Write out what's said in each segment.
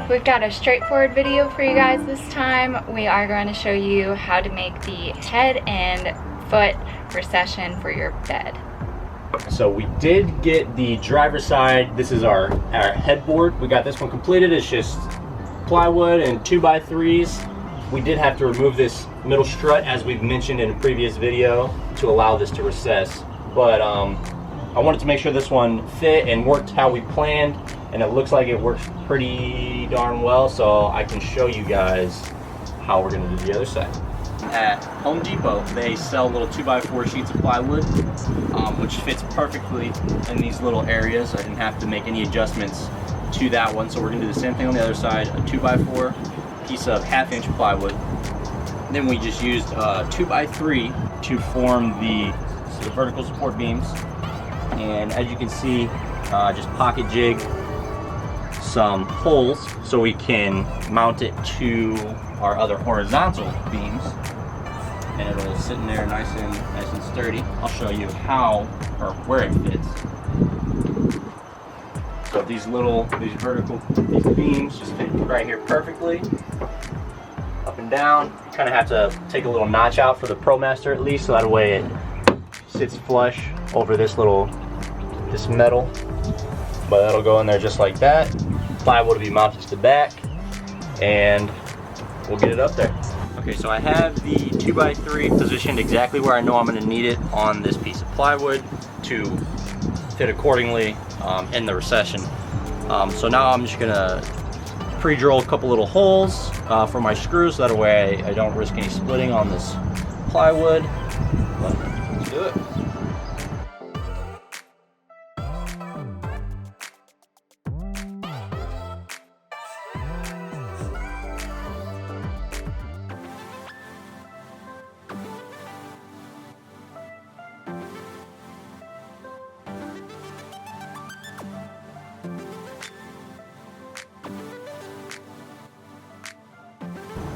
We've got a straightforward video for you guys this time. We are going to show you how to make the head and foot recession for your bed. So we did get the driver's side. This is our headboard. We got this one completed. It's just plywood and 2x3s. We did have to remove this middle strut, as we've mentioned in a previous video, to allow this to recess. But I wanted to make sure this one fit and worked how we planned, and it looks like it works pretty darn well, so I can show you guys how we're gonna do the other side. At Home Depot, they sell little 2x4 sheets of plywood, which fits perfectly in these little areas. I didn't have to make any adjustments to that one, so we're gonna do the same thing on the other side, a 2x4 piece of 1/2 inch plywood. Then we just used 2x3 to form the vertical support beams. And as you can see, just pocket jig some holes so we can mount it to our other horizontal beams, and it'll sit in there nice and sturdy. I'll show you how or where it fits. So these beams just fit right here perfectly, up and down. You kind of have to take a little notch out for the Promaster at least, so that way it sits flush over this metal, but that'll go in there just like that. Plywood will be mounted to the back, and we'll get it up there. Okay, so I have the 2x3 positioned exactly where I know I'm going to need it on this piece of plywood to fit accordingly in the recession. So now I'm just going to pre-drill a couple little holes for my screws, so that way I don't risk any splitting on this plywood. But let's do it.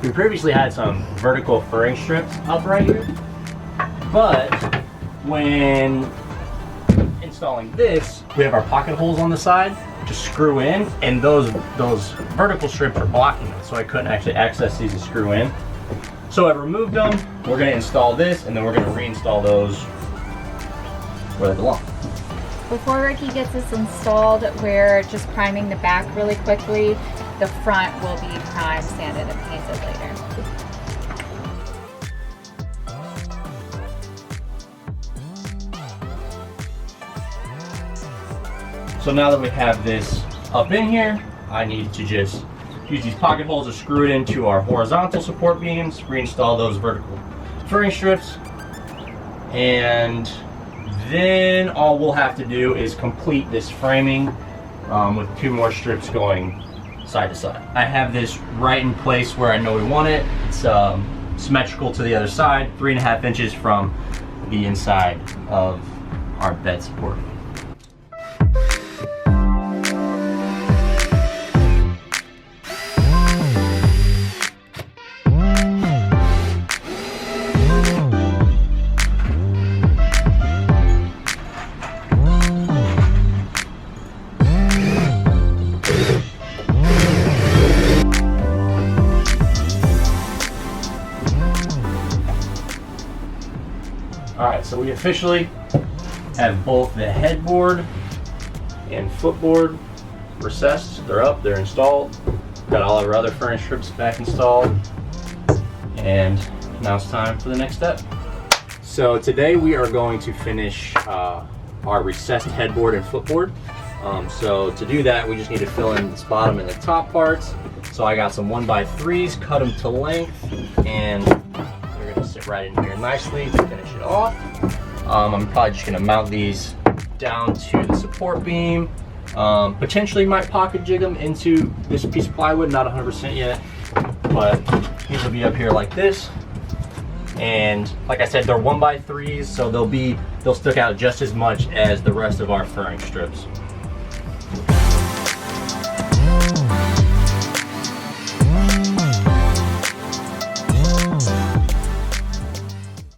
We previously had some vertical furring strips up right here, but when installing this, we have our pocket holes on the side to screw in, and those vertical strips are blocking it, so I couldn't actually access these to screw in. So I removed them. We're going to install this, and then we're going to reinstall those where they belong. Before Ricky gets this installed, we're just priming the back really quickly. The front will be primed, sanded, and painted later. So now that we have this up in here, I need to just use these pocket holes to screw it into our horizontal support beams, reinstall those vertical furring strips, and then all we'll have to do is complete this framing with 2 more strips going side to side. I have this right in place where I know we want it. It's symmetrical to the other side, 3.5 inches from the inside of our bed support. Alright, so we officially have both the headboard and footboard recessed. They're up, they're installed. Got all our other furring strips back installed. And now it's time for the next step. So today we are going to finish our recessed headboard and footboard. So to do that, we just need to fill in this bottom and the top parts. So I got some 1x3s, cut them to length, and they're gonna sit right in here nicely to finish it off. I'm probably just gonna mount these down to the support beam. Potentially might pocket jig them into this piece of plywood, not 100% yet, but these will be up here like this. And like I said, they're 1x3s, so they'll stick out just as much as the rest of our furring strips.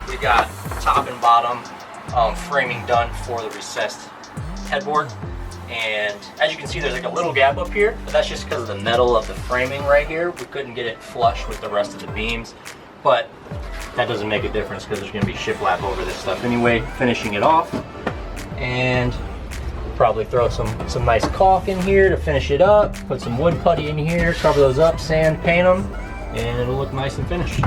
We got top and bottom framing done for the recessed headboard, And as you can see, there's like a little gap up here, but that's just because of the metal of the framing right here. We couldn't get it flush with the rest of the beams, but that doesn't make a difference because there's going to be shiplap over this stuff anyway. Finishing it off, and probably throw some nice caulk in here to finish it up. Put some wood putty in here, cover those up, sand, paint them, and it'll look nice and finished.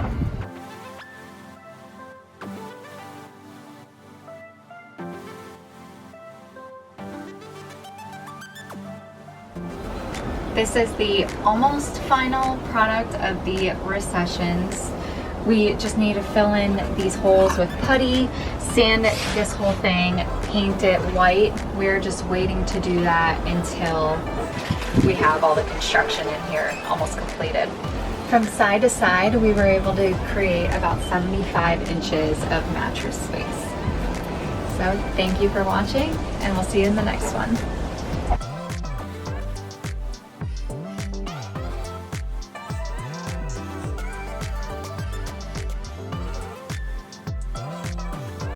This is the almost final product of the recessions. We just need to fill in these holes with putty, sand this whole thing, paint it white. We're just waiting to do that until we have all the construction in here almost completed. From side to side, we were able to create about 75 inches of mattress space. So thank you for watching, and we'll see you in the next one.